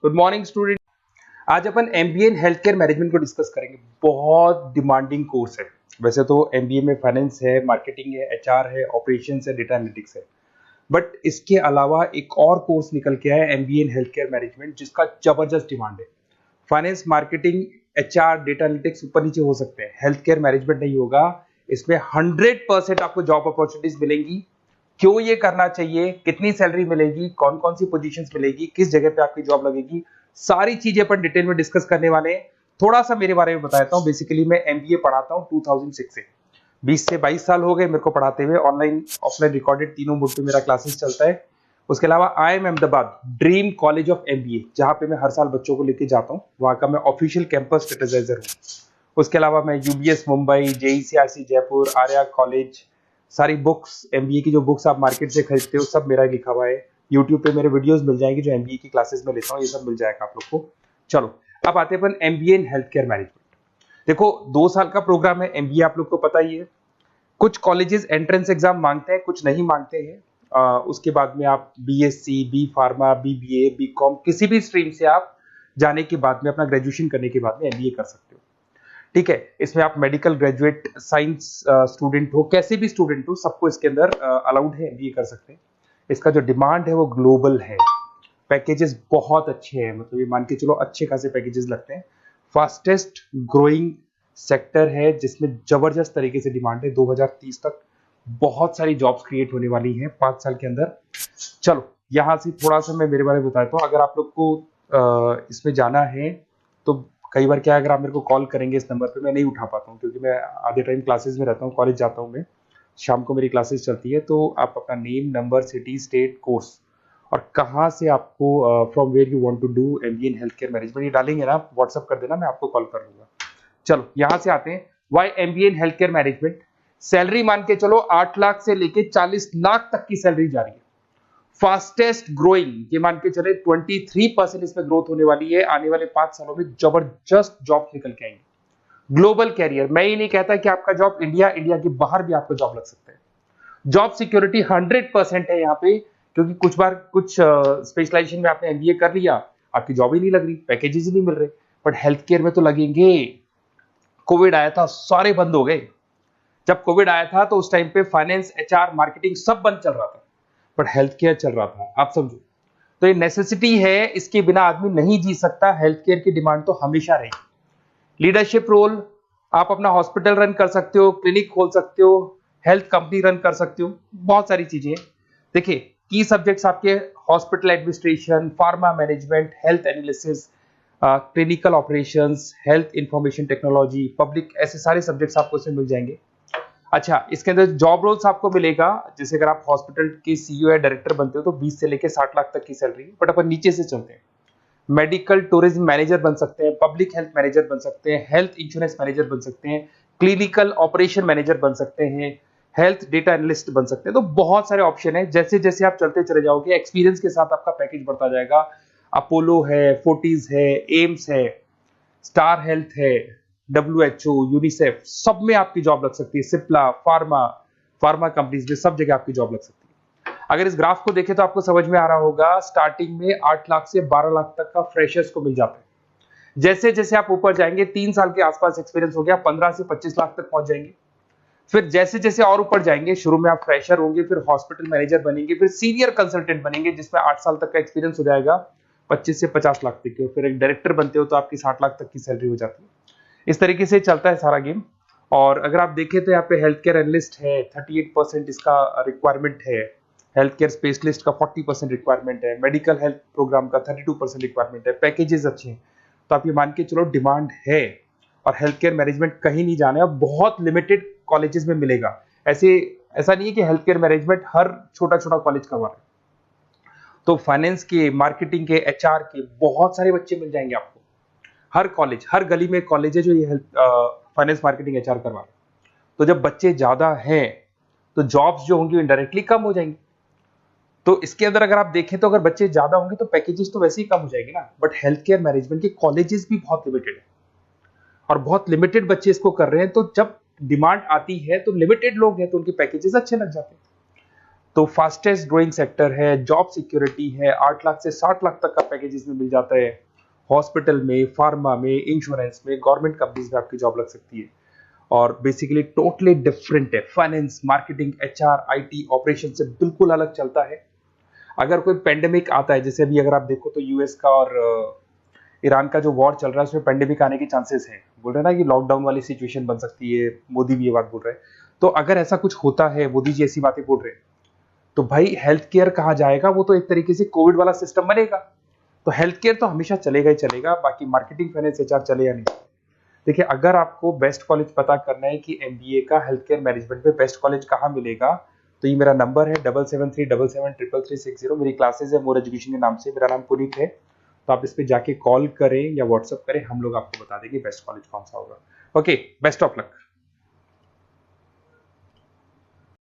Good morning student. आज अपन MBA in health care management को डिस्कस करेंगे। बहुत डिमांडिंग कोर्स है। वैसे तो एमबीए में फाइनेंस है, मार्केटिंग है, एचआर है, ऑपरेशंस है, डेटा एनालिटिक्स है, बट इसके अलावा एक और कोर्स निकल के आया है MBA in health care management, जिसका जबरदस्त डिमांड है। Finance, marketing, HR, data analytics ऊपर नीचे हो सकते हैं, हेल्थ केयर मैनेजमेंट नहीं होगा। इसमें 100% आपको जॉब अपॉर्चुनिटीज मिलेंगी। क्यों ये करना चाहिए, कितनी सैलरी मिलेगी, कौन कौन सी पोजीशंस मिलेगी, किस जगह पे आपकी जॉब लगेगी, सारी चीजें अपन डिटेल में डिस्कस करने वाले हैं। थोड़ा सा मेरे बारे में बताता हूँ। बेसिकली मैं एमबीए पढ़ाता हूँ 2006 से। 20 से 22 साल हो गए मेरे को पढ़ाते हुए। ऑनलाइन ऑफलाइन रिकॉर्डेड तीनों मोड पे मेरा क्लासेस चलता है। उसके अलावा IIM Ahmedabad dream college of MBA, जहां पे मैं हर साल बच्चों को लेके जाता हूँ, वहां का मैं ऑफिशियल कैंपस स्ट्रेटेजाइजर हूँ। उसके अलावा मैं UBS Mumbai, JECRC Jaipur, Arya college, सारी बुक्स, एमबीए की जो बुक्स आप मार्केट से खरीदते हो सब मेरा लिखा हुआ है। यूट्यूब पे मेरे वीडियोस मिल जाएंगे जो एमबीए की क्लासेस में लेता हूँ, ये सब मिल जाएगा आप लोग को। चलो अब आते हैं अपन MBA in health care management. देखो 2 साल का प्रोग्राम है एमबीए, आप लोग को पता ही है। कुछ कॉलेजेस एंट्रेंस एग्जाम मांगते हैं, कुछ नहीं मांगते हैं। उसके बाद में आप BSc, B pharma, BBA, BCom, किसी भी स्ट्रीम से आप जाने के बाद में अपना ग्रेजुएशन करने के बाद में एमबीए कर सकते हो। ठीक है, इसमें आप मेडिकल ग्रेजुएट, साइंस स्टूडेंट हो, कैसे भी स्टूडेंट हो, सबको इसके अंदर अलाउड है, एमबीए कर सकते हैं। इसका जो डिमांड है वो ग्लोबल है। पैकेजेस बहुत अच्छे हैं, मतलब ये मान के चलो अच्छे खासे पैकेजेस लगते हैं। फास्टेस्ट ग्रोइंग सेक्टर है जिसमें जबरदस्त तरीके से डिमांड है। 2030 तक बहुत सारी जॉब्स क्रिएट होने वाली हैं 5 साल के अंदर। चलो यहां से थोड़ा सा मैं मेरे बारे में बताता हूँ। अगर आप लोग को इसमें जाना है तो कई बार क्या है, अगर आप मेरे को कॉल करेंगे इस नंबर पे, मैं नहीं उठा पाता हूँ क्योंकि मैं आधे टाइम क्लासेस में रहता हूँ, कॉलेज जाता हूँ मैं। शाम को मेरी क्लासेस चलती है। तो आप अपना name, number, city, state, course और कहाँ से आपको from where you want to do MBA in health care management ये डालेंगे ना, व्हाट्सअप कर देना, मैं आपको कॉल कर लूंगा। चलो यहां से आते हैं why MBA in health care management. Salary मान के चलो 8 लाख से लेके 40 लाख तक की सैलरी जा रही है। फास्टेस्ट ग्रोइंग, ये मान के चले 23% इसमें ग्रोथ होने वाली है। आने वाले 5 सालों में जबरदस्त जॉब निकल के आएंगे। ग्लोबल कैरियर, मैं ही नहीं कहता कि आपका जॉब इंडिया के बाहर भी आपको जॉब लग सकता है। जॉब सिक्योरिटी 100% है यहाँ पे, क्योंकि कुछ बार कुछ स्पेशलाइजेशन में आपने एमबीए कर लिया, आपकी जॉब ही नहीं लग रही, पैकेजेस ही नहीं मिल रहे, बट हेल्थ केयर में तो लगेंगे। कोविड आया था, सारे बंद हो गए। जब कोविड आया था तो उस टाइम पे फाइनेंस, एचआर, मार्केटिंग सब बंद चल रहा था, बट हेल्थ केयर चल रहा था। आप समझो, तो ये नेसेसिटी है, इसके बिना आदमी नहीं जी सकता। हेल्थ केयर की डिमांड तो हमेशा रहेगी। लीडरशिप रोल, आप अपना हॉस्पिटल रन कर सकते हो, क्लिनिक खोल सकते हो, हेल्थ कंपनी रन कर सकते हो, बहुत सारी चीजें। देखिए की सब्जेक्ट्स आपके hospital administration, pharma management, health analysis, clinical operations, health information technology, public, ऐसे सारे सब्जेक्ट्स आपको इसमें मिल जाएंगे। अच्छा, इसके अंदर जॉब रोल्स आपको मिलेगा, जैसे अगर आप हॉस्पिटल के सीईओ या डायरेक्टर बनते हो तो 20 से लेके 60 लाख तक की सैलरी। बट अपन नीचे से चलते हैं, मेडिकल टूरिज्म मैनेजर बन सकते हैं, पब्लिक हेल्थ मैनेजर बन सकते हैं, हेल्थ इंश्योरेंस मैनेजर बन सकते हैं, क्लिनिकल ऑपरेशन मैनेजर बन सकते हैं, हेल्थ डेटा एनालिस्ट बन सकते हैं। तो बहुत सारे ऑप्शन है। जैसे जैसे आप चलते चले जाओगे, एक्सपीरियंस के साथ आपका पैकेज बढ़ता जाएगा। अपोलो है, फोर्टिज है, एम्स है, स्टार हेल्थ है, WHO, यूनिसेफ, सब में आपकी जॉब लग सकती है। सिप्ला, फार्मा कंपनीज में सब जगह आपकी जॉब लग सकती है। अगर इस ग्राफ को देखें तो आपको समझ में आ रहा होगा, स्टार्टिंग में 8 लाख से 12 लाख तक का फ्रेशर्स को मिल जाता है। जैसे जैसे आप ऊपर जाएंगे, 3 साल के आसपास एक्सपीरियंस हो गया, 15 से 25 लाख तक पहुंच जाएंगे। फिर जैसे जैसे और ऊपर जाएंगे, शुरू में आप फ्रेशर होंगे, फिर हॉस्पिटल मैनेजर बनेंगे, फिर सीनियर कंसल्टेंट बनेंगे जिसमें 8 साल तक का एक्सपीरियंस हो जाएगा, 25 से 50 लाख तक के। फिर एक डायरेक्टर बनते हो तो आपकी 60 लाख तक की सैलरी हो जाती है। इस तरीके से चलता है सारा गेम। और अगर आप देखें तो यहाँ पे हेल्थ केयर एनालिस्ट है, 38% इसका रिक्वायरमेंट है। हेल्थ केयर स्पेशलिस्ट का 40% रिक्वायरमेंट है। मेडिकल हेल्थ प्रोग्राम का 32% रिक्वायरमेंट है। पैकेजेस अच्छे हैं, तो आप ये मान के चलो डिमांड है। और हेल्थ केयर मैनेजमेंट कहीं नहीं जाना है, बहुत लिमिटेड कॉलेजेस में मिलेगा। ऐसा नहीं है कि हेल्थ केयर मैनेजमेंट हर छोटा छोटा कॉलेज करवा रहे हैं। तो फाइनेंस के, मार्केटिंग के, एचआर के बहुत सारे बच्चे मिल जाएंगे आपको। हर कॉलेज, हर गली में कॉलेज है जो ये हेल्थ, फाइनेंस, मार्केटिंग, एचआर करवा रहे हैं। तो जब बच्चे ज्यादा हैं तो जॉब्स जो होंगी इनडायरेक्टली कम हो जाएंगी। तो इसके अंदर अगर आप देखें तो अगर बच्चे ज्यादा होंगे तो पैकेजेस तो वैसे ही कम हो जाएंगे ना। बट हेल्थ केयर मैनेजमेंट के कॉलेजेस भी बहुत लिमिटेड है और बहुत लिमिटेड बच्चे इसको कर रहे हैं। तो जब डिमांड आती है तो लिमिटेड लोग हैं तो उनके पैकेजेस अच्छे लग जाते हैं। तो फास्टेस्ट ग्रोइंग सेक्टर है, जॉब सिक्योरिटी है, 8 लाख से 60 लाख तक का पैकेज इसमें मिल जाता है। हॉस्पिटल में, फार्मा में, इंश्योरेंस में, गवर्नमेंट कंपनीज में आपकी जॉब लग सकती है। और बेसिकली टोटली डिफरेंट है, finance, marketing, HR, IT, operation से बिल्कुल अलग चलता है। अगर कोई पेंडेमिक आता है, जैसे अभी अगर आप देखो तो यूएस का और ईरान का जो वॉर चल रहा है उसमें पेंडेमिक आने के चांसेस हैं, बोल रहे हैं ना कि लॉकडाउन वाली सिचुएशन बन सकती है, मोदी भी ये बात बोल रहे हैं। तो अगर ऐसा कुछ होता है, मोदी जी ऐसी बातें बोल रहे हैं, तो भाई हेल्थ केयर कहाँ जाएगा? वो तो एक तरीके से कोविड वाला सिस्टम बनेगा। तो हेल्थ केयर तो हमेशा चलेगा ही चलेगा, बाकी मार्केटिंग, फाइनेंस, एचआर चले या नहीं। देखिए, अगर आपको बेस्ट कॉलेज पता करना है कि एमबीए का हेल्थ केयर मैनेजमेंट में बेस्ट कॉलेज कहाँ मिलेगा, तो ये मेरा नंबर है 7737733360। मेरी क्लासेज है मोर एजुकेशन के नाम से, मेरा नाम पुनीत है। तो आप इस पे जाके कॉल करें या व्हाट्सअप करें, हम लोग आपको बता देंगे बेस्ट कॉलेज कौन सा होगा। Okay, best of luck.